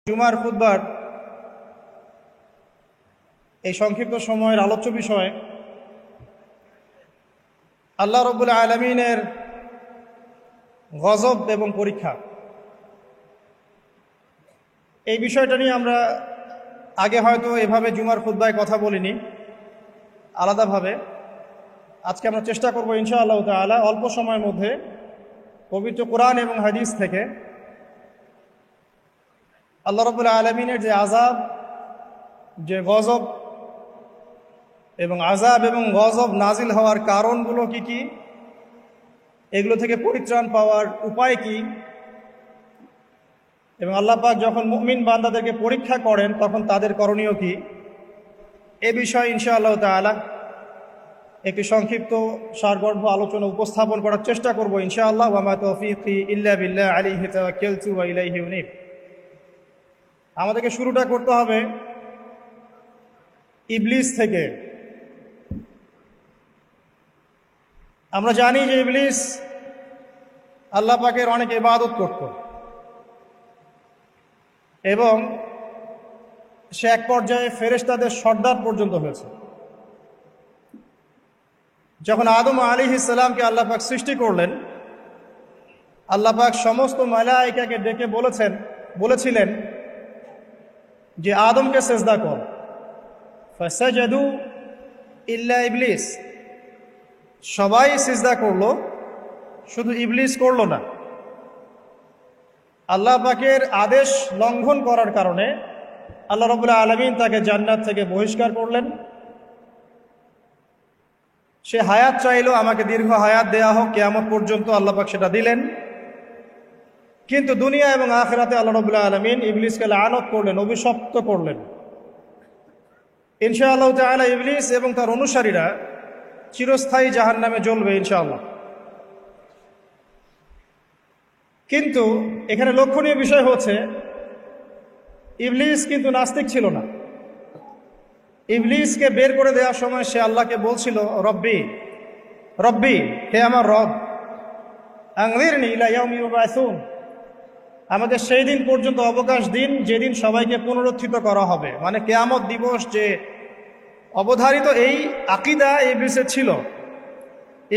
জুমার খুতবার এই সংক্ষিপ্ত সময়ের আলোচ্য বিষয় আল্লাহ রাব্বুল আলামিনের গজব এবং পরীক্ষা। এই বিষয়টা নিয়ে আমরা আগে হয়তো এভাবে জুমার খুতবায় কথা বলিনি আলাদাভাবে। আজকে আমরা চেষ্টা করব ইনশাআল্লাহ তাআলা অল্প সময়ের মধ্যে পবিত্র কোরআন এবং হাদিস থেকে আল্লাহ রাব্বুল আলামিনের যে আযাব, যে গজব এবং আযাব এবং গজব নাজিল হওয়ার কারণগুলো কি কি, এগুলো থেকে পরিত্রাণ পাওয়ার উপায় কি, এবং আল্লাহ পাক যখন মুমিন বান্দাদেরকে পরীক্ষা করেন তখন তাদের করণীয় কি, এ বিষয়ে ইনশাআল্লাহ তাআলা একটি সংক্ষিপ্ত সারগর্ভ আলোচনা উপস্থাপন করার চেষ্টা করব ইনশাআল্লাহ। ওয়া মা তাওফীকি ইল্লা বিল্লাহ আলাইহি তাওয়াক্কালতু ওয়া ইলাইহি উনীব। আমাদেরকে শুরুটা করতে হবে ইবলিস থেকে। আমরা জানি যে ইবলিস আল্লাহ পাকের অনেক ইবাদত করত এবং সে এক পর্যায়ে ফেরেশতাদের সর্দার পর্যন্ত হয়েছে। যখন আদম আলাইহিস সালামকে আল্লাহ পাক সৃষ্টি করলেন, আল্লাহ পাক সমস্ত মালায়েকাকে ডেকে বলেছিলেন যে আদমকে সেজদা কর। ফাসাজাদু ইল্লা ইবলিস, সবাই সিজদা করলো, শুধু ইবলিস করলো না। আল্লাহ পাকের আদেশ লঙ্ঘন করার কারণে আল্লাহ রাব্বুল আলামিন তাকে জান্নাত থেকে বহিষ্কার করলেন। সে হায়াত চাইলো, আমাকে দীর্ঘ হায়াত দেয়া হোক কিয়ামত পর্যন্ত, আল্লাহ পাক সেটা দিলেন। কিন্তু দুনিয়া এবং আখিরাতে আল্লাহ রাব্বুল আলামিন ইবলিসকে লানত করলেন, অভিশপ্ত করলেন। ইনশাআল্লাহ তাআলা ইবলিস এবং তার অনুসারীরা চিরস্থায়ী জাহান্নামে জ্বলবে ইনশাআল্লাহ। কিন্তু এখানে লক্ষণীয় বিষয় হচ্ছে ইবলিস কিন্তু নাস্তিক ছিল না। ইবলিসকে বের করে দেওয়ার সময় সে আল্লাহকে বলছিল, রব্বি রব্বি, হে আমার রব, আনজিরনি ইলা ইয়াউমি ইউবাসুন, আমাকে সেই দিন পর্যন্ত অবকাশ দিন যেদিন সবাইকে পুনরুত্থিত করা হবে। মানে কিয়ামত দিবস যে অবধারিত, এই আকীদা ইবলিসের ছিল।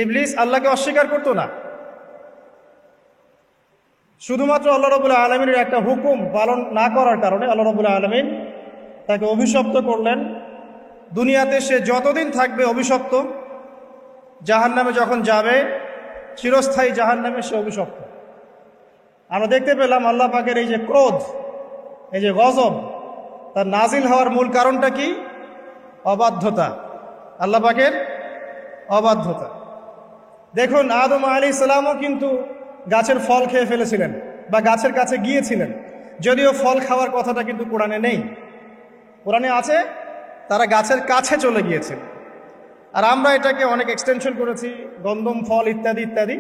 ইবলিস আল্লাহকে অস্বীকার করত না, শুধুমাত্র আল্লাহ রাব্বুল আলামিনের একটা হুকুম পালন না করার কারণে আল্লাহ রাব্বুল আলামিন তাকে অভিশপ্ত করলেন। দুনিয়াতে সে যতদিন থাকবে অভিশপ্ত, জাহান্নামে যখন যাবে চিরস্থায়ী জাহান্নামে সে অভিশপ্ত। আমরা দেখতে পেলাম আল্লাহ পাকের এই যে ক্রোধ, এই যে গজব, তার নাজিল হওয়ার মূল কারণটা কি? অবাধ্যতা, আল্লাহ পাকের অবাধ্যতা। দেখুন আদম আলাইহিস সালামও কিন্তু গাছের ফল খেয়ে ফেলেছিলেন বা গাছের কাছে গিয়েছিলেন, যদিও ফল খাওয়ার কথাটা কিন্তু কোরআনে নেই। কোরআনে আছে তারা গাছের কাছে চলে গিয়েছিল। আর আমরা এটাকে অনেক এক্সটেনশন করেছি, গন্ধম ফল ইত্যাদি ইত্যাদি।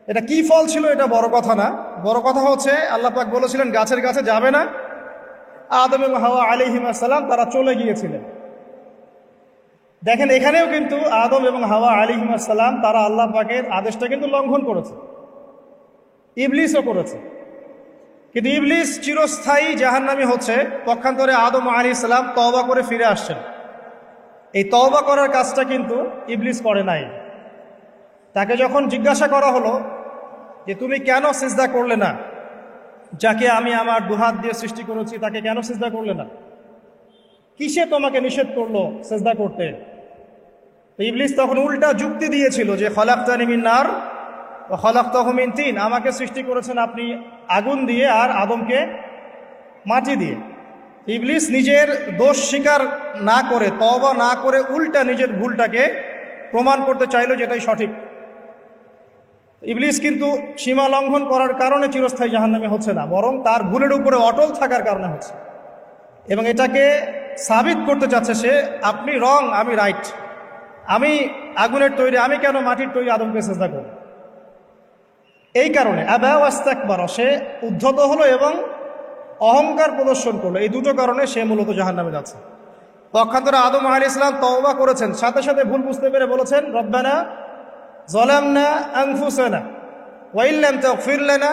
এটা কি ফল ছিল এটা বড় কথা না, বড় কথা হচ্ছে আল্লাহ পাক বলেছিলেন গাছের কাছে যাবে না। আদম এবং হাওয়া আলাইহিস সালাম তারা চলে গিয়েছিলেন। দেখেন এখানেও কিন্তু আদম এবং হাওয়া আলাইহিস সালাম তারা আল্লাহ পাকের আদেশটা কিন্তু লঙ্ঘন করেছে, ইবলিসও করেছে। কিন্তু ইবলিস চিরস্থায়ী জাহান্নামী হচ্ছে। পক্ষান্তরে আদম আলাইহিস সালাম তওবা করে ফিরে আসছেন। এই তওবা করার কাজটা কিন্তু ইবলিস করে নাই। তাকে যখন জিজ্ঞাসা করা হলো যে তুমি কেন সিজদা করলে না, যাকে আমি আমার দুহাত দিয়ে সৃষ্টি করেছি তাকে কেন সিজদা করলে না, কিসে তোমাকে নিষেধ করলো সিজদা করতে? তো ইবলিস তখন উল্টা যুক্তি দিয়েছিল যে খলাকতানি মিন নার ওয়া খলাকতাহু মিন তিন, আমাকে সৃষ্টি করেছেন আপনি আগুন দিয়ে আর আদমকে মাটি দিয়ে। ইবলিস নিজের দোষ স্বীকার না করে, তওবা না করে, উল্টা নিজের ভুলটাকে প্রমাণ করতে চাইল যেটাই সঠিক। ইবলিস কিন্তু সীমা লঙ্ঘন করার কারণে চিরস্থায়ী জাহান্নামে হচ্ছে না, বরং তার ভুলের উপরে অটল থাকার কারণে হচ্ছে। এবং এটাকে সাবিত করতে চাচ্ছে সে, আপনি রং, আমি রাইট, আমি আগুনের তৈরি, আমি কেন মাটির তৈরি আদমকে সিজদা করব? এই কারণে আবা ওয়াস্তাকবার, সে উদ্ধত হলো এবং অহংকার প্রদর্শন করলো। এই দুটো কারণে সে মূলত জাহান্নামে যাচ্ছে। পক্ষান্তরে আদম আলাইহিস সালাম তওবা করেছেন, সাথে সাথে ভুল বুঝতে পেরে বলেছেন, রব্বানা যালামনা আনফুসানা ওয়া ইল্লাম তাগফির লানা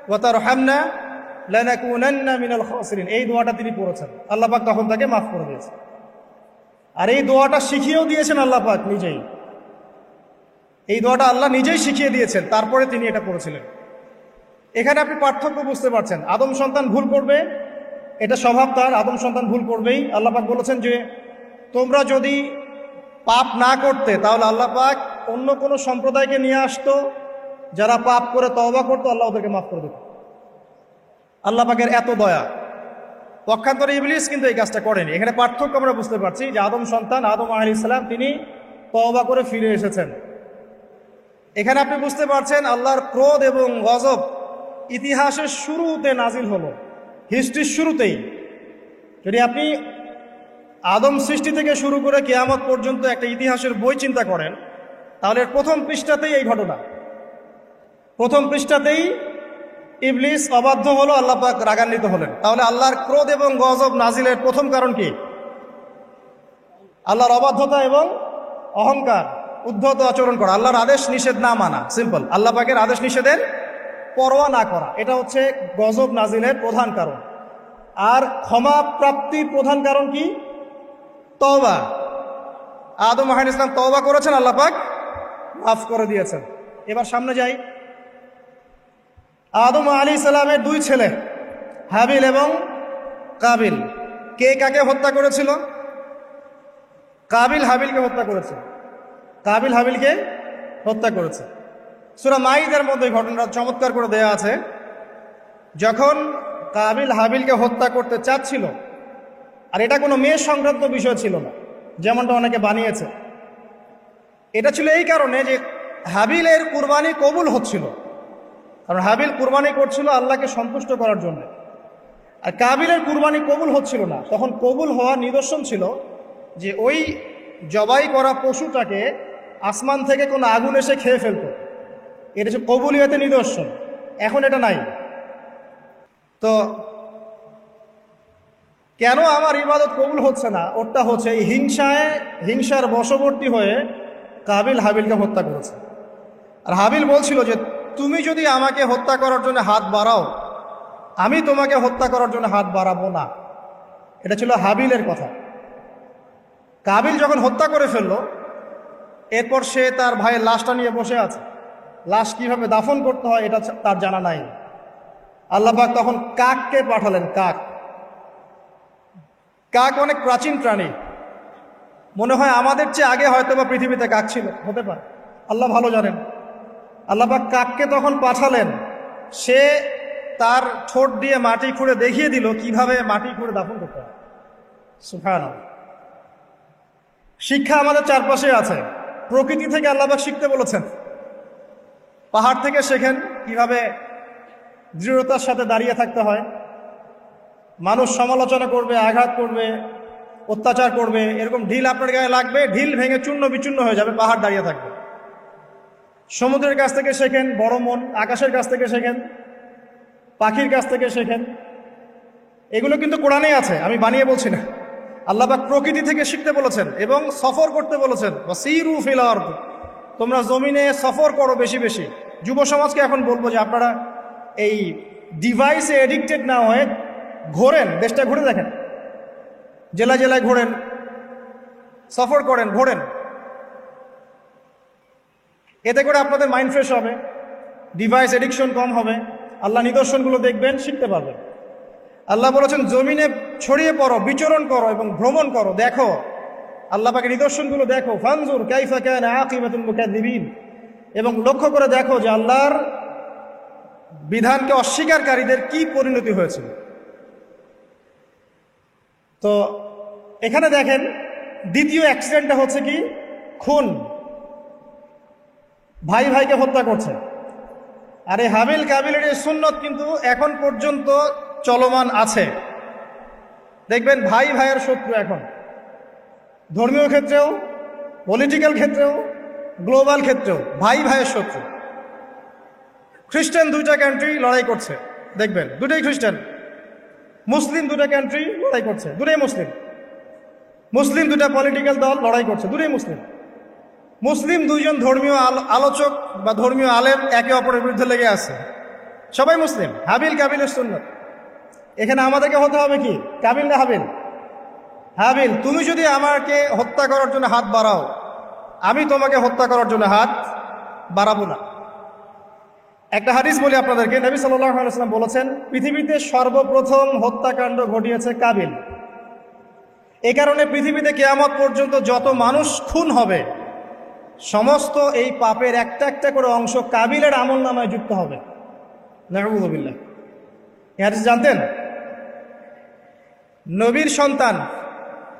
ওয়া তারহামনা লানাকুনান্না মিনাল খাসিরিন, এই দোয়াটা তিনি পড়েছেন। আল্লাহ পাক তখন তাকে মাফ করে দিয়েছেন। আর এই দোয়াটা শিখিয়েও দিয়েছেন আল্লাহ পাক নিজেই। এই দোয়াটা আল্লাহ নিজেই শিখিয়ে দিয়েছেন, তারপরে তিনি এটা পড়েছিলেন। এখানে আপনি পার্থক্য বুঝতে পারছেন। আদম সন্তান ভুল করবে, এটা স্বভাব তার, আদম সন্তান ভুল করবেই। আল্লাহ পাক বলেছেন যে তোমরা যদি পাপ না করতে তাহলে আল্লাহ পাক অন্য কোনো সম্প্রদায়কে নিয়ে আসতো, যারা পাপ করে তওবা করতো, আল্লাহ ওদেরকে মাফ করে দিত। আল্লাহ পাকের এত দয়া। পক্ষান্তরে ইবলিস কিন্তু এই কাজটা করেনি। এখানে পার্থক্য আমরা বুঝতে পারছি যে আদম সন্তান আদম আলাইহিস সালাম তিনি তওবা করে ফিরে এসেছেন। এখানে আপনি বুঝতে পারছেন আল্লাহর ক্রোধ এবং গজব ইতিহাসের শুরুতে নাজিল হলো, হিস্ট্রির শুরুতেই। যদি আপনি আদম সৃষ্টি থেকে শুরু করে কিয়ামত পর্যন্ত একটা ইতিহাসের বই চিন্তা করেন, তাহলে প্রথম পৃষ্ঠাতেই এই ঘটনা। প্রথম পৃষ্ঠাতেই ইবলিস অবাধ্য হলো, আল্লাহ পাক রাগান্বিত হলেন। তাহলে আল্লাহর ক্রোধ এবং গজব নাজিলের প্রথম কারণ কি? আল্লাহর অবাধ্যতা এবং অহংকার, উদ্ধত আচরণ করা, আল্লাহর আদেশ নিষেধ না মানা। সিম্পল, আল্লাহ পাকের আদেশ নিষেধের পরোয়া না করা, এটা হচ্ছে গজব নাজিলের প্রধান কারণ। আর ক্ষমা প্রাপ্তির প্রধান কারণ কি? তওবা। আদম আলাইহিস সালাম তওবা করেছেন, আল্লাহ পাক মাফ করে দিয়েছেন। এবার সামনে যাই। আদম আলাইহিস সালামের দুই ছেলে হাবিল এবং কাবিল, কে কাকে হত্যা করেছিল? কাবিল হাবিলকে হত্যা করেছে। কাবিল হাবিলকে হত্যা করেছে। সূরা মাইদার মধ্যে ঘটনাটা চমৎকার করে দেয়া আছে। যখন কাবিল হাবিলকে হত্যা করতে চাচ্ছিল, আর এটা কোনো মেয়ে সংক্রান্ত বিষয় ছিল না যেমনটা অনেকে বানিয়েছে, এটা ছিল এই কারণে যে হাবিলের কুরবানি কবুল হচ্ছিল। কারণ হাবিল কুরবানি করছিল আল্লাহকে সন্তুষ্ট করার জন্য, আর কাবিলের কুরবানি কবুল হচ্ছিল না। তখন কবুল হওয়ার নিদর্শন ছিল যে ওই জবাই করা পশুটাকে আসমান থেকে কোনো আগুন এসে খেয়ে ফেলত। এটা হচ্ছে কবুলিয়তের নিদর্শন। এখন এটা নাই। তো কেন আমার ইবাদত কবুল হচ্ছে না? ওটা হচ্ছে এই হিংসার বশবর্তী হয়ে কাবিল হাবিলকে হত্যা করেছে। আর হাবিল বলছিল যে তুমি যদি আমাকে হত্যা করার জন্য হাত বাড়াও, আমি তোমাকে হত্যা করার জন্য হাত বাড়াবো না। এটা ছিল হাবিলের কথা। কাবিল যখন হত্যা করে ফেললো, এরপর সে তার ভাইয়ের লাশটা নিয়ে বসে আছে। লাশ কিভাবে দাফন করতে হয় এটা তার জানা নাই। আল্লাহ পাক তখন কাককে পাঠালেন। কাক অনেক প্রাচীন প্রাণী, মনে হয় আমাদের চেয়ে আগে হয়তো বা পৃথিবীতে কাক ছিল, হতে পারে, আল্লাহ ভালো জানেন। আল্লাহ পাক কাককে তখন পাঠালেন। সে তার ঠোঁট দিয়ে মাটি খুঁড়ে দেখিয়ে দিল কিভাবে মাটি খুঁড়ে দাফন করতে হয়। সুবহানাল্লাহ। শিক্ষা আমাদের চারপাশে আছে। প্রকৃতি থেকে আল্লাহ পাক শিখতে বলেছেন। পাহাড় থেকে শেখেন কিভাবে দৃঢ়তার সাথে দাঁড়িয়ে থাকতে হয়। মানুষ সমালোচনা করবে, আঘাত করবে, অত্যাচার করবে, এরকম ঢিল আপনার গায়ে লাগবে, ঢিল ভেঙে চূর্ণ বিচূর্ণ হয়ে যাবে, পাহাড় দাঁড়িয়ে থাকবে। সমুদ্রের কাছ থেকে শেখেন বড় মন, আকাশের কাছ থেকে শেখেন, পাখির কাছ থেকে শেখেন। এগুলো কিন্তু কোরআনেই আছে, আমি বানিয়ে বলছি না। আল্লাহ পাক প্রকৃতি থেকে শিখতে বলেছেন এবং সফর করতে বলেছেন। ওয়াসিরু ফিল আরদ, তোমরা জমিনে সফর করো বেশি বেশি। যুব সমাজকে এখন বলবো যে আপনারা এই ডিভাইসে এডিক্টেড না হয়ে ঘোরেন, দেশটা ঘুরে দেখেন, জেলায় জেলায় ঘোরেন, সফর করেন, ঘোরেন। এতে করে আপনাদের মাইন্ড ফ্রেশ হবে, ডিভাইস এডিকশন কম হবে, আল্লাহ নিদর্শনগুলো দেখবেন, শিখতে পারবেন। আল্লাহ বলেছেন জমিনে ছড়িয়ে পড়ো, বিচরণ করো এবং ভ্রমণ করো, দেখো আল্লাহ পাকের নিদর্শনগুলো দেখো। ফানজুর কাইফা কানা আকিবাতুল মুকাদ্দিবিন, এবং লক্ষ্য করে দেখো যে আল্লাহর বিধানকে অস্বীকারীদের কি পরিণতি হয়েছিল। তো এখানে দেখেন দ্বিতীয় অ্যাক্সিডেন্টটা হচ্ছে কি? খুন। ভাই ভাইকে হত্যা করছে। আর এই হাবিল কাবিলের এই সুন্নত কিন্তু এখন পর্যন্ত চলমান আছে। দেখবেন ভাই ভাইয়ের শত্রু এখন, ধর্মীয় ক্ষেত্রেও, পলিটিক্যাল ক্ষেত্রেও, গ্লোবাল ক্ষেত্রেও ভাই ভাইয়ের শত্রু। খ্রিস্টান দুইটা কান্ট্রি লড়াই করছে, দেখবেন দুটোই খ্রিস্টান। মুসলিম দুটা কান্ট্রি লড়াই করছে, দুটোই মুসলিম। মুসলিম দুটা পলিটিক্যাল দল লড়াই করছে, দুটোই মুসলিম। মুসলিম দুইজন ধর্মীয় আলোচক বা ধর্মীয় আলেম একে অপরের বিরুদ্ধে লেগে আছে, সবাই মুসলিম। হাবিল কাবিলের সুন্নত। এখানে আমাদেরকে হতে হবে কি? কাবিল না হাবিল? হাবিল। তুমি যদি আমাকে হত্যা করার জন্য হাত বাড়াও, আমি তোমাকে হত্যা করার জন্য হাত বাড়াবো না। একটা হাদিস বলি আপনাদেরকে। নবী সাল্লাল্লাহু আলাইহি ওয়াসাল্লাম বলেছেন, পৃথিবীতে সর্বপ্রথম হত্যাকাণ্ড ঘটিয়েছে কাবিল। এই কারণে পৃথিবীতে কিয়ামত পর্যন্ত যত মানুষ খুন হবে, সমস্ত এই পাপের একটা একটা করে অংশ কাবিলের আমলনামায় যুক্ত হবে। নাউযুবিল্লাহ। এই হাদিস জানতেন? নবীর সন্তান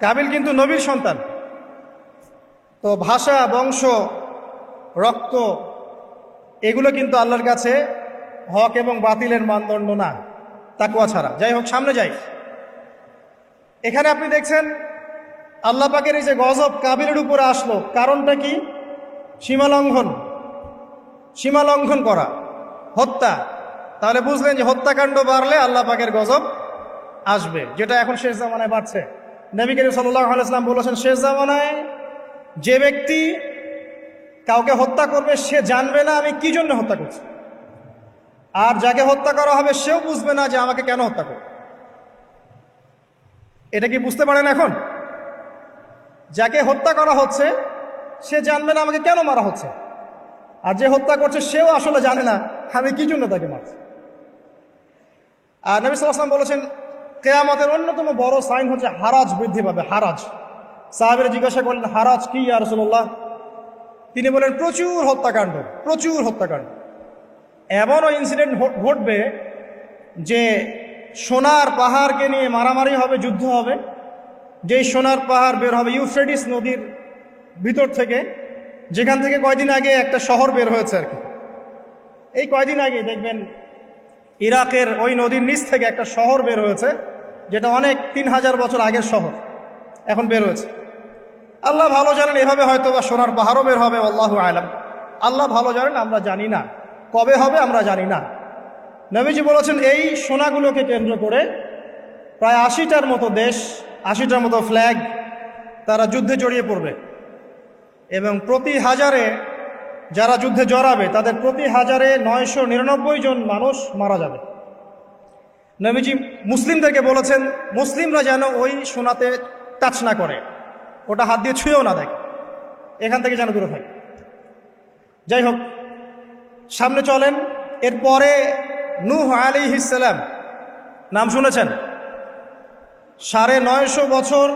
কাবিল, কিন্তু নবীর সন্তান। তো ভাষা, বংশ, রক্ত এগুলো কিন্তু আল্লাহর কাছে হক এবং বাতিলের মানদণ্ড না, তাকওয়া ছাড়া। যাই হোক, সামনে যাই। এখানে আপনি দেখছেন আল্লাহ পাকের এই যে গজব কাবিলের উপরে আসলো, কারণটা কি? সীমালঙ্ঘন করা, হত্যা। তাহলে বুঝলেন যে হত্যাকাণ্ড বাড়লে আল্লাহ পাকের গজব আসবে, যেটা এখন শেষ জামানায় বাড়ছে। নবী করিম সাল্লাল্লাহু আলাইহি ওয়াসাল্লাম বলেছেন, শেষ জামানায় যে ব্যক্তি কাউকে হত্যা করবে সে জানবে না আমি কি জন্য হত্যা করছি, আর যাকে হত্যা করা হবে সেও বুঝবে না যে আমাকে কেন হত্যা করবে। এটা কি বুঝতে পারেন? এখন যাকে হত্যা করা হচ্ছে সে জানবে না আমাকে কেন মারা হচ্ছে, আর যে হত্যা করছে সেও আসলে জানে না আমি কি জন্য তাকে মারছি। আর নবী সাল্লাল্লাহু আলাইহি ওয়াসাল্লাম বলেছেন, কিয়ামতের অন্যতম বড় সাইন হচ্ছে হারাজ বৃদ্ধি পাবে। হারাজ। সাহাবীরা জিজ্ঞাসা করলেন, হারাজ কি ইয়া রাসূলুল্লাহ? তিনি বলেন, প্রচুর হত্যাকাণ্ড, প্রচুর হত্যাকাণ্ড। এমনও ইনসিডেন্ট ঘটবে যে সোনার পাহাড়কে নিয়ে মারামারি হবে, যুদ্ধ হবে। যেই সোনার পাহাড় বের হবে ইউফ্রেটিস নদীর ভিতর থেকে, যেখান থেকে কয়দিন আগে একটা শহর বের হয়েছে আর কি। এই কয়দিন আগে দেখবেন ইরাকের ওই নদীর নিচ থেকে একটা শহর বের হয়েছে, যেটা অনেক 3000 বছর আগের শহর, এখন বের হয়েছে। আল্লাহ ভালো জানেন, এভাবে হয়তো বা সোনার পাহাড়ও বের হবে, আল্লাহু আলাম। আল্লাহ ভালো জানেন, আমরা জানি না কবে হবে, আমরা জানি না। নবীজি বলেছেন, এই সোনাগুলোকে কেন্দ্র করে প্রায় 80টার মতো দেশ, 80টার মতো ফ্ল্যাগ তারা যুদ্ধে জড়িয়ে পড়বে, এবং প্রতি হাজারে যারা যুদ্ধে জড়াবে তাদের প্রতি হাজারে 999 জন মানুষ মারা যাবে। নবীজি মুসলিমদেরকে বলেছেন, মুসলিমরা যেন ওই সোনাতে টাচ না করে, ওটা হাত দিয়ে ছুঁয়েও না দেখে, এখান থেকে যেন দূরে থাকে। যাই হোক, সামনে চলেন। এরপরে নূহ আলাইহিস সালাম, নাম শুনেছেন? 950 বছর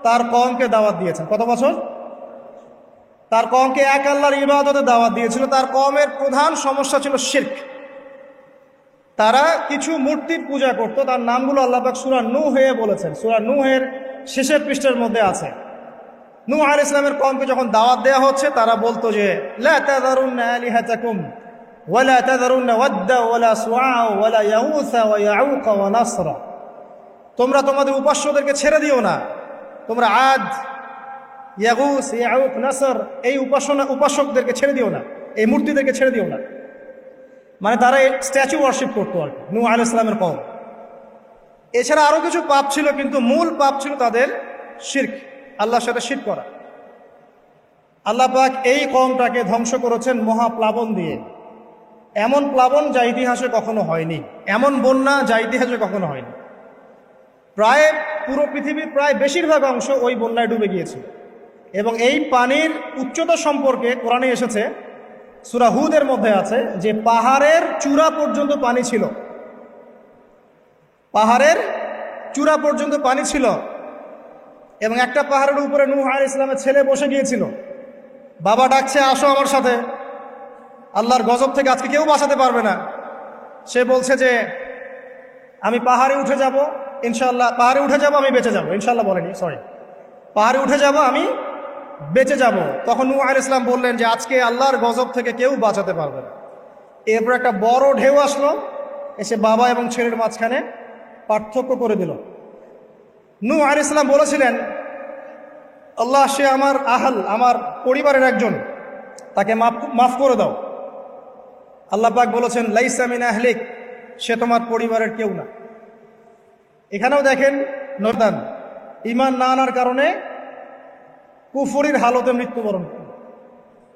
তার কওমকে দাওয়াত দিয়েছেন। কত বছর? তার কওমকে এক আল্লাহর ইবাদতে দাওয়াত দিয়েছিল। তার কওমের প্রধান সমস্যা ছিল শিরক। তারা কিছু মূর্তির পূজা করত। তার নামগুলো আল্লাহ পাক সূরা নূহে বলেছেন। সূরা নূহের শেষের পৃষ্ঠার মধ্যে আছে। নূহ আলাইহিস সালামের কওমকে যখন দাওয়াত দেওয়া হচ্ছে, তারা বলতো যে লা তাযারুন্না আলিহাতাকুম ওয়ালা তাযারুন্না ওয়াদ্দা ওয়ালা সুআ ওয়ালা ইয়াউসা ওয়া ইয়াউকা ওয়া নাসরা। তোমরা তোমাদের উপাস্যদেরকে ছেড়ে দিও না। তোমরা আদ, ইয়াগুস, ইয়াউক, নাসর এই উপাসকদেরকে ছেড়ে দিও না, এই মূর্তিদেরকে ছেড়ে দিও না। মানে তারা স্ট্যাচু ওয়ার্শিপ করতো আর কি, নূহ আলাইহিস সালামের কওম। এছাড়া আরো কিছু পাপ ছিল, কিন্তু মূল পাপ ছিল তাদের শিরক, আল্লাহর সাথে শিরক করা। আল্লাহ পাক এই কওমটাকে ধ্বংস করেছেন মহাপ্লাবন দিয়ে। এমন প্লাবন যা ইতিহাসে কখনো হয়নি, এমন বন্যা যা ইতিহাসে কখনো হয়নি। প্রায় পুরো পৃথিবীর প্রায় বেশিরভাগ অংশ ওই বন্যায় ডুবে গিয়েছিল। এবং এই পানির উচ্চতা সম্পর্কে কোরআনে এসেছে, সূরা হুদের মধ্যে আছে যে পাহাড়ের চূড়া পর্যন্ত পানি ছিল। পাহাড়ের চূড়া পর্যন্ত পানি ছিল। এবং একটা পাহাড়ের উপরে নূহ আলাইহিস সালামের ছেলে বসে গিয়েছিল। বাবা ডাকছে, আসো আমার সাথে, আল্লাহর গজব থেকে আজকে কেউ বাঁচাতে পারবে না। সে বলছে যে আমি পাহাড়ে উঠে যাব, ইনশাআল্লাহ পাহাড়ে উঠে যাব, আমি বেঁচে যাব। ইনশাআল্লাহ বলেনি, সরি, পাহাড়ে উঠে যাব, আমি বেঁচে যাব। তখন নূহ আলাইহিস সালাম বললেন যে আজকে আল্লাহর গজব থেকে কেউ বাঁচাতে পারবে না। এরপর একটা বড় ঢেউ আসলো, এসে বাবা এবং ছেলের মাঝখানে পার্থক্য করে দিল। নূহ আলাইহিস সালাম বলেছিলেন, আল্লাহ, সে আমার আহল, আমার পরিবারের একজন, তাকে মাফ করে দাও। আল্লাহ পাক বলেছেন, লাইসা মিন আহলিক, সে তোমার পরিবারের কেউ না। এখানেও দেখেন নরদান ঈমান না আনার কারণে কুফরির হালতে মৃত্যুবরণ করল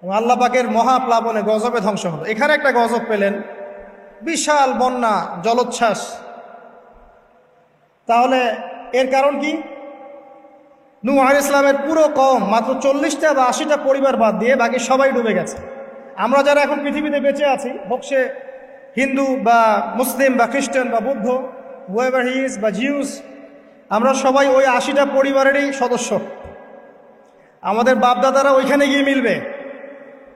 এবং আল্লাহ পাকের মহাপ্লাবনে গজবে ধ্বংস হলো। এখানে একটা গজব পেলেন, বিশাল বন্যা, জলোচ্ছ্বাস। তাহলে এর কারণ কি? নূহ আলাইহিস সালামের পুরো কওম মাত্র 40টা বা 80টা পরিবার বাদ দিয়ে বাকি সবাই ডুবে গেছে। আমরা যারা এখন পৃথিবীতে বেঁচে আছি, হোক সে হিন্দু বা মুসলিম বা খ্রিস্টান বা বৌদ্ধ, হুয়েভার হি ইজ বা জিউস, আমরা সবাই ওই 80টা পরিবারেরই সদস্য। আমাদের বাপদাদারা ওইখানে গিয়ে মিলবে,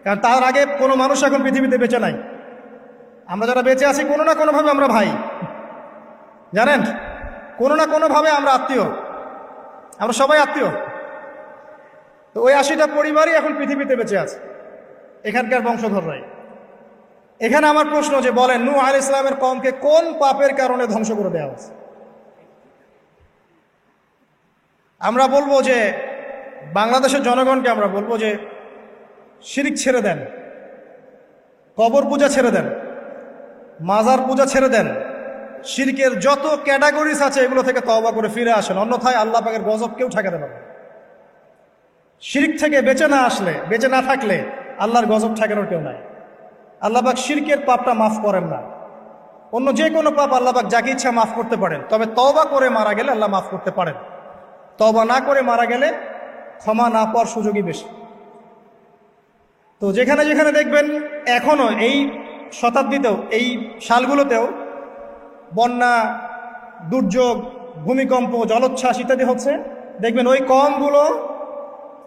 কারণ তার আগে কোনো মানুষ এখন পৃথিবীতে বেঁচে নাই। আমরা যারা বেঁচে আছি কোনো না কোনোভাবে আমরা ভাই, জানেন, কোনো না কোনোভাবে আমরা আত্মীয়, আমরা সবাই আত্মীয়। তো ওই 80টা পরিবারই এখন পৃথিবীতে বেঁচে আছে, এখানকার বংশধররাই। এখানে আমার প্রশ্ন যে বলেন নূহ আলাইহিস সালামের কওমকে কোন পাপের কারণে ধ্বংস করে দেওয়া হয়েছে? আমরা বলবো যে বাংলাদেশের জনগণকে আমরা বলবো যে শিরক ছেড়ে দেন, কবর পূজা ছেড়ে দেন, মাজার পূজা ছেড়ে দেন, শিরকের যত ক্যাটাগরিজ আছে এগুলো থেকে তওবা করে ফিরে আসেন, অন্যথায় আল্লাহ পাকের গজব কেউ ঠেকাতে পারবে না। শিরক থেকে বেঁচে না আসলে, বেঁচে না থাকলে আল্লাহর গজব ঠেকানোর কেউ নাই। আল্লাহ পাক শিরকের পাপটা মাফ করেন না। অন্য যে কোনো পাপ আল্লাহ পাক যাকে ইচ্ছা মাফ করতে পারেন, তবে তওবা করে মারা গেলে আল্লাহ মাফ করতে পারেন। তওবা না করে মারা গেলে ক্ষমা না পাওয়ার সুযোগই বেশি। তো যেখানে যেখানে দেখবেন এখনো এই শতাব্দীতেও, এই সালগুলোতেও বন্যা, দুর্যোগ, ভূমিকম্প, জলোচ্ছ্বাস ইত্যাদি হচ্ছে, দেখবেন ওই কওমগুলো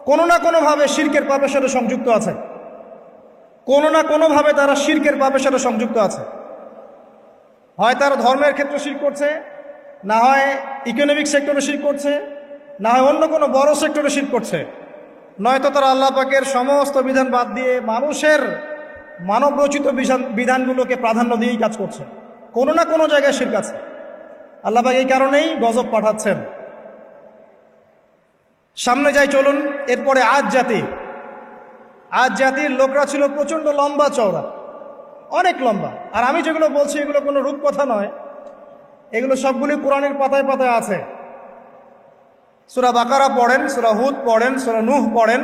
কোনো না কোনোভাবে শিরকের পাপের সাথে সংযুক্ত আছে, কোনো না কোনোভাবে তারা শিরকের পাপের সাথে সংযুক্ত আছে। হয় তারা ধর্মের ক্ষেত্রে শিরক করছে, না হয় ইকোনমিক সেক্টরে শিরক করছে, না হয় অন্য কোনো বড় সেক্টরে শিরক করছে, নয়তো তারা আল্লাহ পাকের সমস্ত বিধান বাদ দিয়ে মানুষের মানবরচিত বিধানগুলোকে প্রাধান্য দিয়েই কাজ করছে। কোনো না কোনো জায়গায় শিরক আছে। আল্লাহ পাক এই কারণেই গজব পাঠাচ্ছেন। সামনে যাই চলুন। এরপরে আদ জাতি। আদ জাতির লোকরা ছিল প্রচণ্ড লম্বা চওড়া, অনেক লম্বা। আর আমি যেগুলো বলছি এগুলো কোনো রূপকথা নয়, এগুলো সবগুলি কোরআনের পাতায় পাতায় আছে। সূরা বাকারা পড়েন, সূরা হুদ পড়েন, সূরা নূহ পড়েন,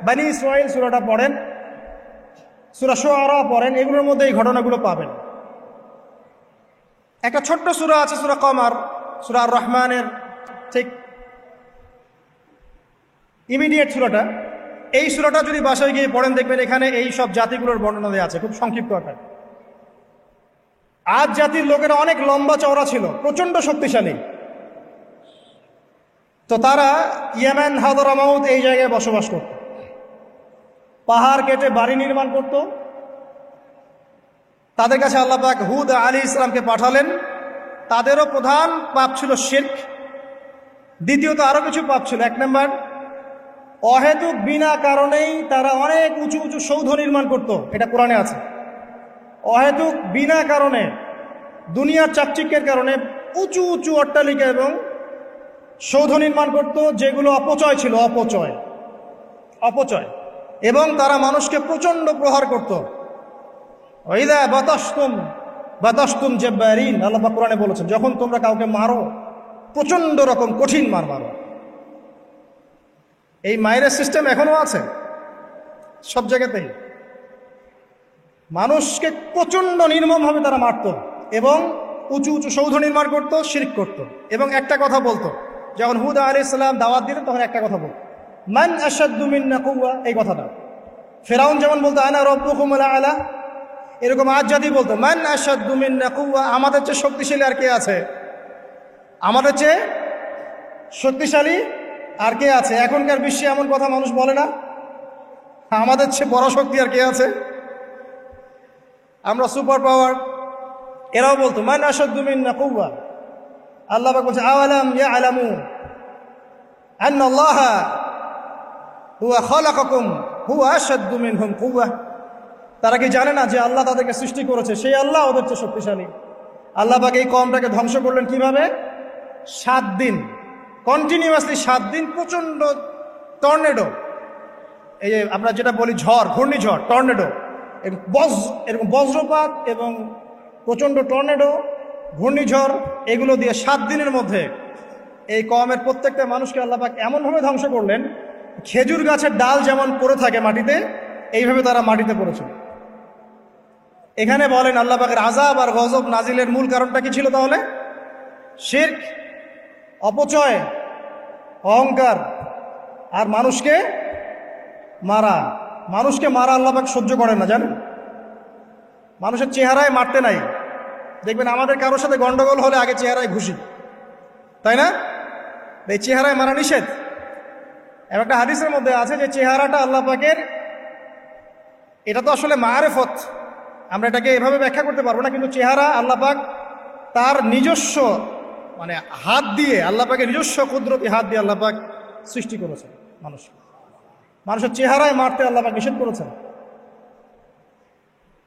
বনী ইসরাঈল সূরাটা পড়েন, সূরা শুআরা পড়েন, এগুলোর মধ্যে এই ঘটনাগুলো পাবেন। একটা ছোট্ট সূরা আছে সূরা কমার, সূরা আর রহমানের ঠিক ইমিডিয়েট সূরাটা। এই সূরাটা যদি বাসায় গিয়ে পড়েন দেখবেন এখানে এই সব জাতিগুলোর বর্ণনা দেওয়া আছে খুব সংক্ষিপ্ত আকারে। আদ জাতির লোকেরা অনেক লম্বা চওড়া ছিল, প্রচণ্ড শক্তিশালী। তো তারা ইয়েমেন, হাদরামাউত এই জায়গায় বসবাস করত, পাহাড় কেটে বাড়ি নির্মাণ করত। তাদের কাছে আল্লাহ পাক হুদ আলাইহিস সালামকে পাঠালেন। তাদেরও প্রধান পাপ ছিল শিরক। দ্বিতীয়ত আরো কিছু পাপ ছিল। এক নম্বর, অহেতুক বিনা কারণেই তারা অনেক উঁচু উঁচু সৌধ নির্মাণ করত, এটা কোরআনে আছে। অহেতুক বিনা কারণে, দুনিয়ার চাকচিক্যের কারণে উঁচু উঁচু অট্টালিকা এবং সৌধ নির্মাণ করত, যেগুলো অপচয় ছিল, অপচয়। এবং তারা মানুষকে প্রচণ্ড প্রহার করত। ওয়াইদা বাতাসতুম জাব্বারিন, আল্লাহ পাক কোরআনে বলেছেন, যখন তোমরা কাউকে মারো প্রচণ্ড রকম কঠিন মারো। এই মায়ের সিস্টেম এখনো আছে সব জায়গাতেই। মানুষকে প্রচণ্ড নির্মমভাবে তারা মারত এবং উঁচু উঁচু সৌধ নির্মাণ করত, শিরক করত। এবং একটা কথা বলতো, যখন হুদ আলাইহিস সালাম দাওয়াত দিতেন তখন একটা কথা বলতো, মান আশাদ্দু মিন্না কুওয়া, এই কথাটা। ফেরাউন যেমন বলতো আনা রাব্বুকুমুল আ'লা, এরকম আদ জাতি বলতো মান আশাদ্দু মিন্না কুওয়া, আমাদের চেয়ে শক্তিশালী আর কে আছে, আমাদের চেয়ে শক্তিশালী আর কে আছে। এখনকার বিশ্বে এমন কথা মানুষ বলে না, আমাদের চেয়ে বড় শক্তি আর কে আছে, আমরা সুপার পাওয়ার। এরাও বলতো মান আশাদ্দু মিন্না কুওয়া। আল্লাহ পাক বলছে আওয়ালাম ইয়ালামু আন্নাল্লাহা হুয়া খালাকাকুম হুয়া আশাদ্দু মিনহুম কুওয়া। তারা কি জানে না যে আল্লাহ তাদেরকে সৃষ্টি করেছে, সেই আল্লাহ ওদের চেয়ে শক্তিশালী। আল্লাহ পাক এই কওমটাকে ধ্বংস করলেন কিভাবে? 7 দিন কন্টিনিউয়াসলি, 7 দিন প্রচণ্ড টর্নেডো, এই যে আমরা যেটা বলি ঝড়, ঘূর্ণিঝড়, টর্নেডো, এরকম বজ্রপাত এবং প্রচণ্ড টর্নেডো, ঘূর্ণিঝড়, এগুলো দিয়ে 7 দিনের মধ্যে এই কওমের প্রত্যেকটা মানুষকে আল্লাহ পাক এমনভাবে ধ্বংস করলেন, খেজুর গাছের ডাল যেমন পড়ে থাকে মাটিতে, এইভাবে তারা মাটিতে পড়েছিল। এখানে বলেন আল্লাহ পাকের আযাব আর গজব নাজিলের মূল কারণটা কি ছিল তাহলে? শিরক। অপচয়, অহংকার, আর মানুষকে মারা। মানুষকে মারা আল্লাহ পাক সহ্য করেন না, জানেন? মানুষের চেহারায় মারতে নাই। দেখবেন আমাদের কারোর সাথে গন্ডগোল হলে আগে চেহারায় ঘুষি, তাই না? এই চেহারায় মারা নিষেধ। একটা হাদিসের মধ্যে আছে যে চেহারাটা আল্লাহ পাকের, এটা তো আসলে মারেফত, আমরা এটাকে এভাবে ব্যাখ্যা করতে পারবো না, কিন্তু চেহারা আল্লাহ পাক তার নিজস্ব মানে হাত দিয়ে, আল্লাহ পাকের নিজস্ব কুদরতি হাত দিয়ে আল্লাহ পাক সৃষ্টি করেছেন মানুষ। মানুষের চেহারায় মারতে আল্লাহ পাক নিষেধ করেছেন।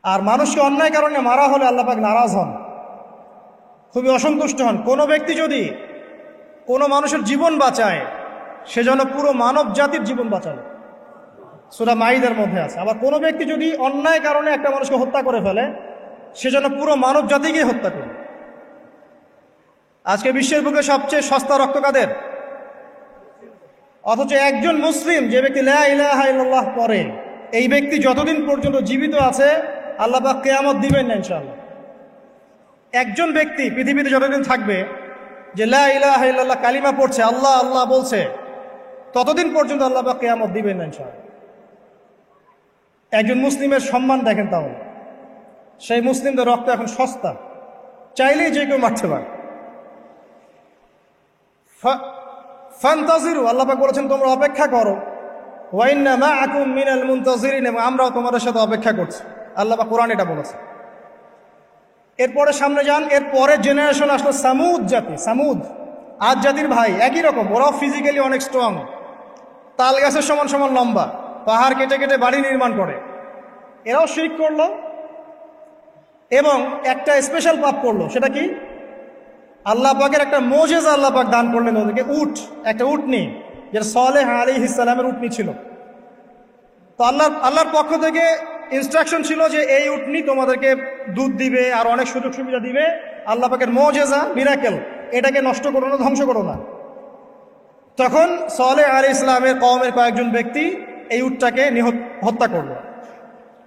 আর মানুষকে অন্যায় কারণে মারা হলে আল্লাহ পাক নারাজ হন, খুবই অসন্তুষ্ট হন। কোনো ব্যক্তি যদি কোনো মানুষের জীবন বাঁচায়, সে যেন পুরো মানব জাতির জীবন বাঁচায়, সূরা মাইদার মধ্যে আছে। আবার কোনো ব্যক্তি যদি অন্যায় কারণে একটা মানুষকে হত্যা করে ফেলে, সে যেন পুরো মানব জাতিকে হত্যা করে। আজকে বিশ্বের বুকে সবচেয়ে সস্তা রক্ত কাদের? অথচ একজন মুসলিম যে ব্যক্তি লা ইলাহা ইল্লাল্লাহ পড়ে, এই ব্যক্তি যতদিন পর্যন্ত জীবিত আছে আল্লাহ পাক কিয়ামত দিবেন না ইনশাআল্লাহ। একজন ব্যক্তি পৃথিবীতে যতদিন থাকবে যে লা ইলাহা ইল্লাল্লাহ কালিমা পড়ছে, আল্লাহ আল্লাহ বলছে, ততদিন পর্যন্ত আল্লাহ পাক কিয়ামত দিবেন না ইনশাআল্লাহ। একজন মুসলিমের সম্মান দেখেন তাহলে। সেই মুসলিমদের রক্ত এখন সস্তা, চাইলেই যে কেউ মারতে পারে। ফান্তাজিরু, আল্লাহ পাক বলেছেন তোমরা অপেক্ষা করো। ওয়া ইন্না মাআকুম মিনাল মুনতাজিরিন, এবং আমরাও তোমাদের সাথে অপেক্ষা করছি। আল্লাহ পাক কোরআন এটা বলেছে। এরপরে সামনে যান, এর পরের জেনারেশন আসলো সামুদ জাতি। সামুদ আদ জাতির ভাই, একই রকম, ওরাও ফিজিক্যালি অনেক স্ট্রং, তাল গাছের সমান সমান লম্বা, পাহাড় কেটে কেটে বাড়ি নির্মাণ করে। এরাও শিরক করলো এবং একটা স্পেশাল পাপ করলো। সেটা কি? আল্লাহ পাকের একটা মোজেজা আল্লাহ পাক দান করলেন ওদেরকে, উট, একটা উটনি, যেটা সালেহ আলাইহিস সালামের উটনি ছিল। তো আল্লাহর পক্ষ থেকে ইনস্ট্রাকশন ছিল যে এই উটনি তোমাদেরকে দুধ দিবে আর অনেক সুযোগ সুবিধা দিবে। আল্লাহ পাকের মোজেজা, মিরাকেল, এটাকে নষ্ট করো না, ধ্বংস করো না। তখন সালেহ আলাইহিস সালামের কওমের কয়েকজন ব্যক্তি এই উটটাকে হত্যা করলো,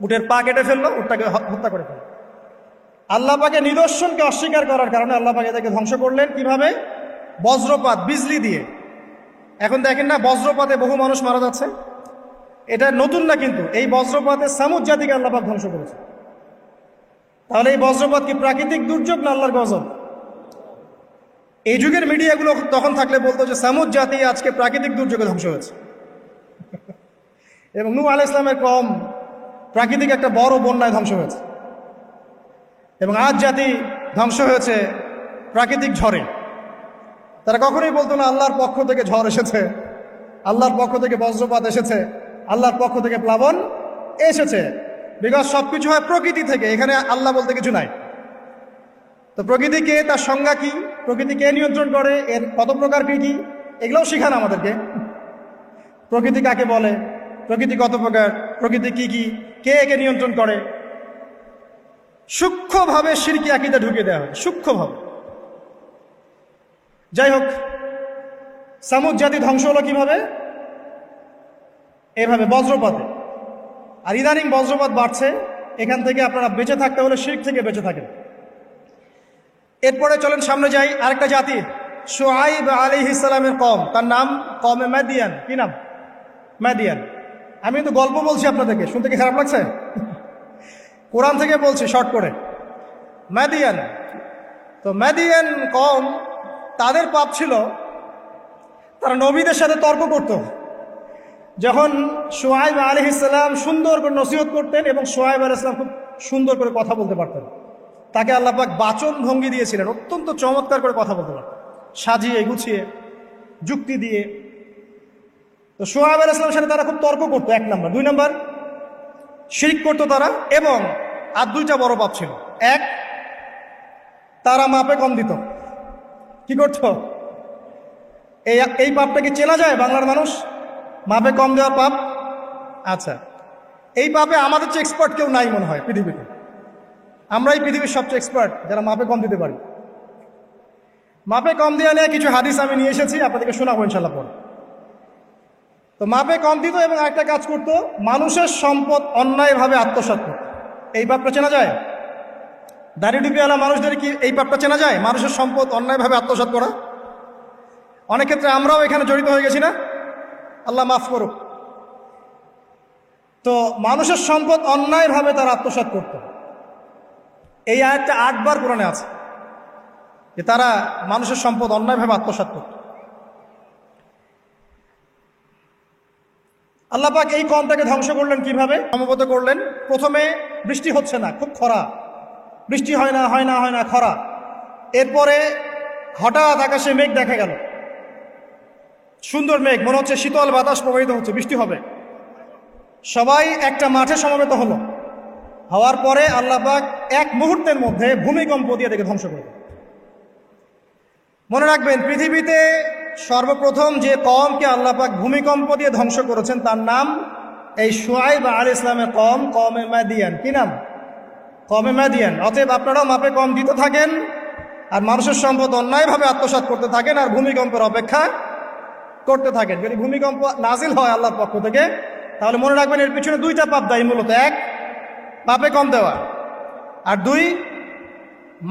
উটের পা কেটে ফেললো, উটটাকে হত্যা করে ফেললো। আল্লাহ পাকের নিদর্শনকে অস্বীকার করার কারণে আল্লাহ পাক এদেরকে ধ্বংস করলেন। কিভাবে? বজ্রপাত, বিজলি দিয়ে। এখন দেখেন না বজ্রপাতে বহু মানুষ মারা যাচ্ছে, এটা নতুন না, কিন্তু এই বজ্রপাতে সামুদ জাতিকে আল্লাহ পাক ধ্বংস করেছে। তাহলে এই বজ্রপাত কি প্রাকৃতিক দুর্যোগ না আল্লাহর গজব? এই যুগের মিডিয়াগুলো তখন থাকলে বলতো যে সামুদ জাতি আজকে প্রাকৃতিক দুর্যোগে ধ্বংস হয়েছে, এবং নূহ আলাইহিস সালামের কওম প্রাকৃতিক একটা বড় বন্যায় ধ্বংস হয়েছে, এবং আজ জাতি ধ্বংস হয়েছে প্রাকৃতিক ঝড়ে। তারা কখনোই বলতো না আল্লাহর পক্ষ থেকে ঝড় এসেছে, আল্লাহর পক্ষ থেকে বজ্রপাত এসেছে, আল্লাহর পক্ষ থেকে প্লাবন এসেছে। বিকজ সবকিছু হয় প্রকৃতি থেকে, এখানে আল্লাহ বলতে কিছু নাই। তো প্রকৃতিকে, তার সংজ্ঞা কি, প্রকৃতি কে নিয়ন্ত্রণ করে, এর কত প্রকার কি কি, এগুলোও শিখান আমাদেরকে। প্রকৃতি কাকে বলে, প্রকৃতি কত প্রকার, প্রকৃতি কি কি, কে একে নিয়ন্ত্রণ করে, সূক্ষ্মভাবে শিরকি আকীদা ঢুকিয়ে দেওয়া হয়, সূক্ষ্মভাবে। যাই হোক, সামুদ জাতি ধ্বংস হলো কিভাবে? এভাবে, বজ্রপাতে। আর ইদানিং বজ্রপাত বাড়ছে। এখান থেকে আপনারা বেঁচে থাকতে হলে শিরক থেকে বেঁচে থাকেন। এরপরে চলেন সামনে যাই, আরেকটা জাতি, শুআইব আলাইহিস সালামের কওম, তার নাম কওমে মাদিয়ান। কি নাম? মাদিয়ান। আমি কিন্তু গল্প বলছি আপনাদেরকে, শুনতে কি খারাপ লাগছে? কোরআন থেকে বলছি শর্ট করে। মাদিয়ান, তো মাদিয়ান কওম, তাদের পাপ ছিল তারা নবীদের সাথে তর্ক করত। যখন শুআইব আলাইহিস সালাম সুন্দর করে নসিহত করতেন, এবং শুআইব আলাইহিস সালাম খুব সুন্দর করে কথা বলতে পারতেন, তাকে আল্লাহ পাক বাচন ভঙ্গি দিয়েছিলেন, অত্যন্ত চমৎকার করে কথা বলতে পারতেন, সাজিয়ে গুছিয়ে যুক্তি দিয়ে। তো শুআইব আলাইহিস সালামের সাথে তারা খুব তর্ক করতো, 1 নম্বর। 2 নম্বর, শিরক করতো তারা, এবং আর 2টা বড় পাপ ছিল। 1, তারা মাপে কম দিত। কি করত? এই পাপটা কি চেনা যায় বাংলার মানুষ? মাপে কম দেওয়ার পাপ। আচ্ছা, এই পাপে আমাদের চেয়ে এক্সপার্ট কেউ নাই মনে হয় পৃথিবীতে। আমরাই পৃথিবীর সবচেয়ে এক্সপার্ট যারা মাপে কম দিতে পারি। মাপে কম দেওয়া নিয়ে কিছু হাদিস আমি নিয়ে এসেছি, আপনাদেরকে শোনাবো ইনশাল্লাহ পরে। তো মাপে কম দিত, এবং একটা কাজ করতো, মানুষের সম্পদ অন্যায়ভাবে আত্মসাৎ করত। এই পাপটা চেনা যায়? দাড়ি টুপিওয়ালা মানুষদের কি এই পাপটা চেনা যায়? মানুষের সম্পদ অন্যায়ভাবে আত্মসাৎ করা। অনেক ক্ষেত্রে আমরাও এখানে জড়িত হয়ে গেছি না? আল্লাহ মাফ করুক। তো মানুষের সম্পদ অন্যায়ভাবে তারা আত্মসাৎ করত। এই আয়াতটা 8 বার কোরআনে আছে যে তারা মানুষের সম্পদ অন্যায়ভাবে আত্মসাৎ করত। আল্লাহ পাক এই কওমটাকে ধ্বংস করলেন কিভাবে? সমবেত করলেন। প্রথমে বৃষ্টি হচ্ছে না, খুব খরা, বৃষ্টি হয় না খরা। এরপরে হঠাৎ আকাশে মেঘ দেখা গেল, সুন্দর মেঘ, মনে হচ্ছে শীতল বাতাস প্রবাহিত হচ্ছে, বৃষ্টি হবে। সবাই একটা মাঠে সমবেত হলো। হওয়ার পরে আল্লাহ পাক এক মুহূর্তের মধ্যে ভূমিকম্প দিয়ে তাকে ধ্বংস করবে। মনে রাখবেন, পৃথিবীতে সর্বপ্রথম যে কওমকে আল্লাহ পাক ভূমিকম্প দিয়ে ধ্বংস করেছেন তার নাম এই শুআইব আলাইহিস সালামের কওম, কওমে মাদিয়ান। কি নাম? কওমে মাদিয়ান। অতএব আপনারাও মাপে কম দিতে থাকেন, আর মানুষের সম্পদ অন্যায়ভাবে আত্মসাৎ করতে থাকেন, আর ভূমিকম্পের অপেক্ষা করতে থাকেন। যদি ভূমিকম্প নাজিল হয় আল্লাহর পক্ষ থেকে, তাহলে মনে রাখবেন এর পিছনে 2টা পাপ দায়ী মূলত। 1, পাপে কম দেওয়া, আর 2,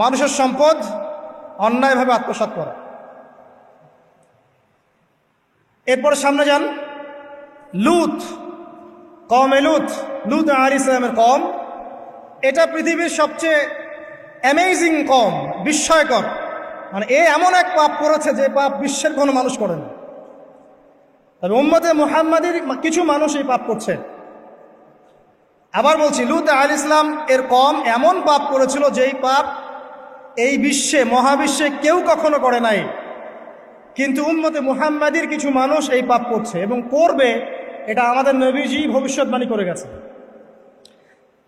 মানুষের সম্পদ অন্যায়ভাবে আত্মসাৎ করা। এরপরে সামনে যান, লুত, কওমে লুত, লুত আলাইহিস সালামের কওম। এটা পৃথিবীর সবচেয়ে অ্যামেজিং কওম, বিস্ময়কর। মানে এমন এক পাপ করেছে যে পাপ বিশ্বের কোনো মানুষ করে না। তবে উম্মতে মুহাম্মাদির কিছু মানুষ এই পাপ করছে। আবার বলছি, লুত আলাইহিস সালাম এর কওম এমন পাপ করেছিল যেই পাপ এই বিশ্বে, মহাবিশ্বে কেউ কখনো করে নাই। কিন্তু উম্মতে মুহাম্মাদির কিছু মানুষ এই পাপ করছে এবং করবে, এটা আমাদের নবীজি ভবিষ্যৎবাণী করে গেছে।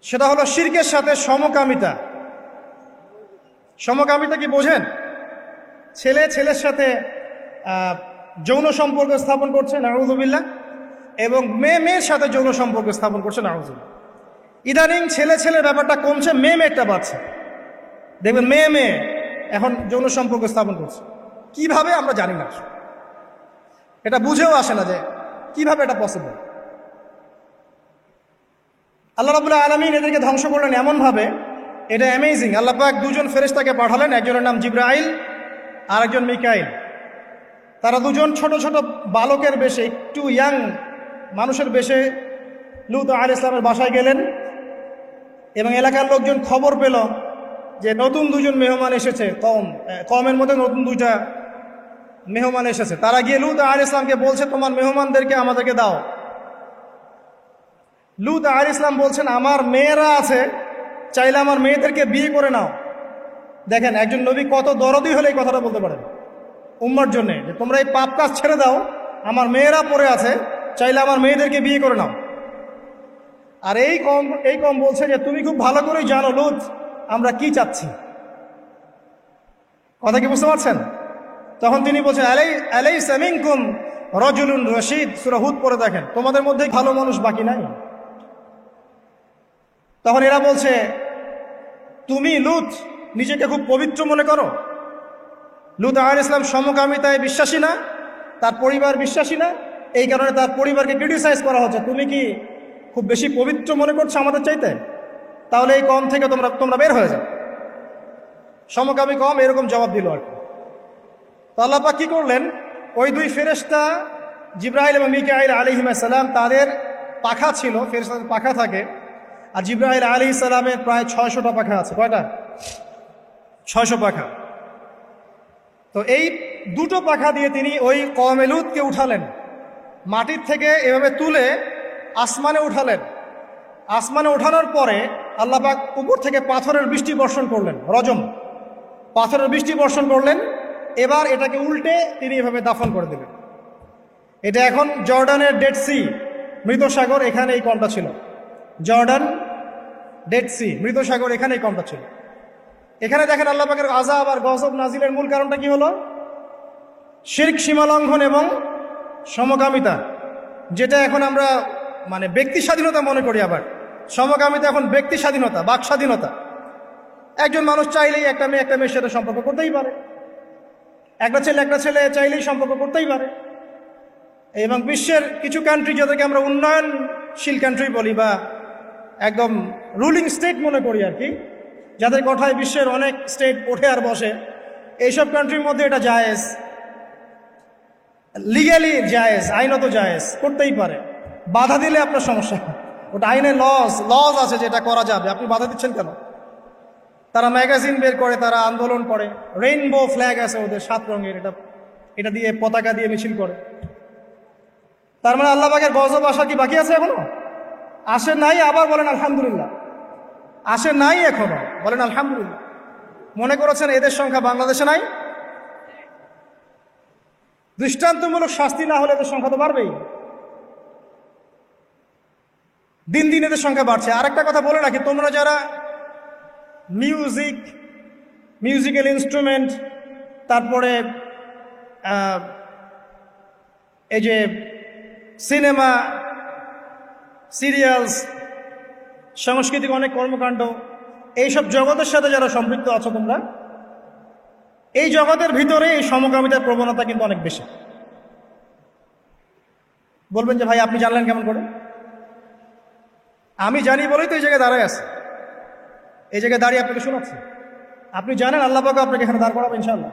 সেটা হলো শিরকের সাথে সমকামিতা। সমকামিতা কি বোঝেন? ছেলে ছেলের সাথে যৌন সম্পর্ক স্থাপন করছে, নাউযুবিল্লাহ, এবং মেয়ে মেয়ের সাথে যৌন সম্পর্ক স্থাপন করছে, নাউযুবিল্লাহ। ইদানিং ছেলে ছেলের ব্যাপারটা কমছে, মেয়ে মেয়েটা বাড়ছে। দেখবেন মেয়ে মেয়ে এখন যৌন সম্পর্ক স্থাপন করছে। কিভাবে আমরা জানি না, এটা বুঝেও আসে না যে কিভাবে এটা পসিবল। আল্লাহ রাব্বুল আলামিন এদেরকে ধ্বংস করলেন এমনভাবে, এটা অ্যামেজিং। আল্লাহ পাক 2জন ফেরেশতাকে পাঠালেন, একজনের নাম জিবরাইল আর একজন মিকাইল। তারা 2জন ছোট ছোট বালকের বেশে, একটু ইয়াং মানুষের বেশে লূত আলাইহিস সালামের বাসায় গেলেন, এবং এলাকার লোকজন খবর পেল যে নতুন 2জন মেহমান এসেছে, কওমের মধ্যে নতুন 2টা মেহমান এসেছে। তারা গিয়ে লূত আলাইহিস সালামকে বলছে, তোমার মেহমানদেরকে আমাদেরকে দাও। লূত আলাইহিস সালাম বলছেন, আমার মেয়েরা আছে, চাইলে আমার মেয়েদেরকে বিয়ে করে নাও। দেখেন একজন নবী কত দরদি হলে এই কথাটা বলতে পারেন উম্মার জন্য, যে তোমরা এই পাপ কাজ ছেড়ে দাও, আমার মেয়েরা পড়ে আছে, চাইলে আমার মেয়েদেরকে বিয়ে করে নাও। আর এই কম বলছে যে তুমি খুব ভালো করেই জানো লূত আমরা কি চাচ্ছি। কথা কি বুঝতে পারছেন? তখন তিনি বলছেন, আলাইসা মিনকুম রাজুলুন রশিদ। সূরা হুদ পড়ে দেখেন, তোমাদের মধ্যে ভালো মানুষ বাকি নাই। তখন এরা বলছে, তুমি লূত নিজেকে খুব পবিত্র মনে করো? লূত আলাইহিস সালাম সমকামিতায় বিশ্বাসী না, তার পরিবার বিশ্বাসী না, এই কারণে তার পরিবারকে ক্রিটিসাইজ করা হচ্ছে। তুমি কি খুব বেশি পবিত্র মনে করছো আমাদের চাইতে? তাহলে এই কম থেকে তোমরা বের হয়ে যাও। সমকামী কম এরকম জবাব দিল আর কি। তো আল্লাহ পাক কি করলেন, ওই 2 ফেরেশতা জিবরাইল এবং মিকাইল আলাইহিস সালাম, তাদের পাখা ছিল, ফেরেশতাদের পাখা থাকে, আর জিবরাইল আলাইহিস সালামের প্রায় 600টা পাখা আছে। কয়টা? 600 পাখা। তো এই 2টো পাখা দিয়ে তিনি ওই কওমে লূতকে উঠালেন, মাটির থেকে এভাবে তুলে আসমানে উঠালেন। আসমানে ওঠানোর পরে আল্লাহ পাক উপর থেকে পাথরের বৃষ্টি বর্ষণ করলেন, রজম পাথরের বৃষ্টি বর্ষণ করলেন। এবার এটাকে উল্টে তিনি এভাবে দাফন করে দিলেন। এটা এখন জর্ডানের ডেড সি, মৃত সাগর, এখানে এই কমটা ছিল। জর্ডান ডেড সি, মৃত সাগর, এখানে এই কমটা ছিল। এখানে দেখেন আল্লাহ পাকের আযাব আর গজব নাজিলের মূল কারণটা কি হলো? শিরক, সীমালঙ্ঘন এবং সমকামিতা, যেটা এখন আমরা মানে ব্যক্তি স্বাধীনতা মনে করি। আবার সমকামিতা এখন ব্যক্তি স্বাধীনতা, বাক স্বাধীনতা। একজন মানুষ চাইলেই একটা মেয়ের সাথে সম্পর্ক করতেই পারে, একটা ছেলে চাইলেই সম্পর্ক করতেই পারে। এবং বিশ্বের কিছু কান্ট্রি, যাদেরকে আমরা উন্নয়নশীল কান্ট্রি বলি বা একদম রুলিং স্টেট মনে করি আর কি, যাদের কথায় বিশ্বের অনেক স্টেট ওঠে আর বসে, এইসব কান্ট্রির মধ্যে এটা জায়েজ। লিগ্যালি জায়েজ, আইনত জায়েজ, করতেই পারে। বাধা দিলে আপনার সমস্যা, ওটা আইনে লজ আছে যেটা করা যাবে, আপনি বাধা দিচ্ছেন কেন? তারা ম্যাগাজিন বের করে, তারা আন্দোলন করে, রেইনবো ফ্ল্যাগ আছে ওদের 7 রঙের, এটা দিয়ে পতাকা দিয়ে মিছিল করে। তার মানে আল্লাহ পাকের গজব আসা কি বাকি আছে এখনো? আসে নাই, আবার বলেন আলহামদুলিল্লাহ। আসে নাই এখনো, বলেন আলহামদুলিল্লাহ। মনে করেছেন এদের সংখ্যা বাংলাদেশে নাই? দৃষ্টান্তমূলক শাস্তি না হলে এদের সংখ্যা তো বাড়বেই। দিন দিন এদের সংখ্যা বাড়ছে। আরেকটা কথা বলে রাখি, তোমরা যারা মিউজিক্যাল ইনস্ট্রুমেন্ট, তারপরে এই যে সিনেমা, সিরিয়ালস, সাংস্কৃতিক অনেক কর্মকাণ্ড, এইসব জগতের সাথে যারা সম্পৃক্ত আছো তোমরা, এই জগতের ভিতরে এই সমকামিতার প্রবণতা কিন্তু অনেক বেশি। বলবেন যে ভাই আপনি জানলেন কেমন করে? আমি জানি বলেই তো এই জায়গায় দাঁড়ায় আছে, এই জায়গায় দাঁড়িয়ে আপনাকে শোনাচ্ছি। আপনি জানেন আল্লাহ পাক আপনাকে এখানে দাঁড় করাবে ইনশাআল্লাহ।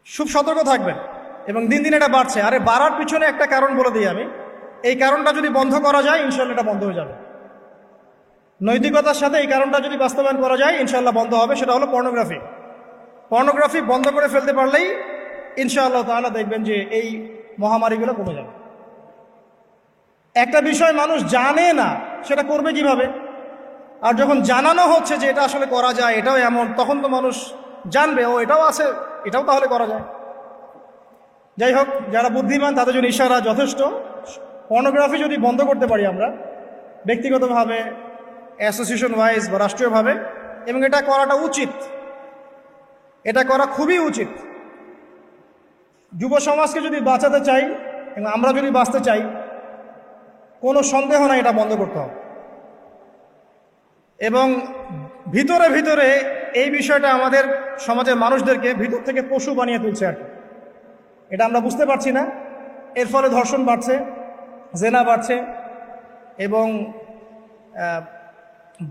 খুব সতর্ক থাকবেন। এবং দিন দিন এটা বাড়ছে। আরে বাড়ার পিছনে একটা কারণ বলে দিই আমি, এই কারণটা যদি বন্ধ করা যায় ইনশাআল্লাহ এটা বন্ধ হয়ে যাবে। নৈতিকতার সাথে এই কারণটা যদি বাস্তবায়ন করা যায় ইনশাআল্লাহ বন্ধ হবে। সেটা হলো পর্নোগ্রাফি বন্ধ করে ফেলতে পারলেই ইনশাআল্লাহ তাআলা দেখবেন যে এই মহামারীগুলো কমে যাবে। একটা বিষয় মানুষ জানে না, সেটা করবে কিভাবে? আর যখন জানানো হচ্ছে যে এটা আসলে করা যায়, এটাও এমন, তখন তো মানুষ জানবে ও এটাও আছে, এটাও তাহলে করা যায়। যাই হোক, যারা বুদ্ধিমান তাদের জন্য ইশারা যথেষ্ট। পর্নোগ্রাফি যদি বন্ধ করতে পারি আমরা ব্যক্তিগতভাবে, অ্যাসোসিয়েশন ওয়াইজ বা রাষ্ট্রীয়ভাবে, এবং এটা করাটা উচিত, এটা করা খুবই উচিত। যুব সমাজকে যদি বাঁচাতে চাই এবং আমরা যদি বাঁচতে চাই, কোনো সন্দেহ নাই এটা বন্ধ করতে হবে। এবং ভিতরে ভিতরে এই বিষয়টা আমাদের সমাজের মানুষদেরকে ভিতর থেকে পশু বানিয়ে তুলছে আর কি। এটা আমরা বুঝতে পারছি না। এর ফলে ধর্ষণ বাড়ছে, জেনা বাড়ছে, এবং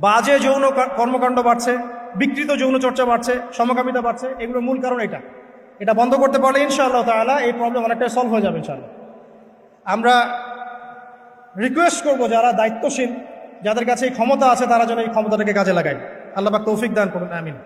বাজে যৌন কর্মকাণ্ড বাড়ছে, বিকৃত যৌন চর্চা বাড়ছে, সমকামিতা বাড়ছে। এগুলোর মূল কারণ এটা বন্ধ করতে পারলে ইনশাআল্লাহ তাআলা এই প্রবলেম অনেকটা সলভ হয়ে যাবে ইনশাআল্লাহ। আমরা রিকোয়েস্ট করব যারা দায়িত্বশীল, যাদের কাছে এই ক্ষমতা আছে, তারা যেন এই ক্ষমতাটাকে কাজে লাগায়। আল্লাহ পাক তৌফিক দান করুন, আমিন।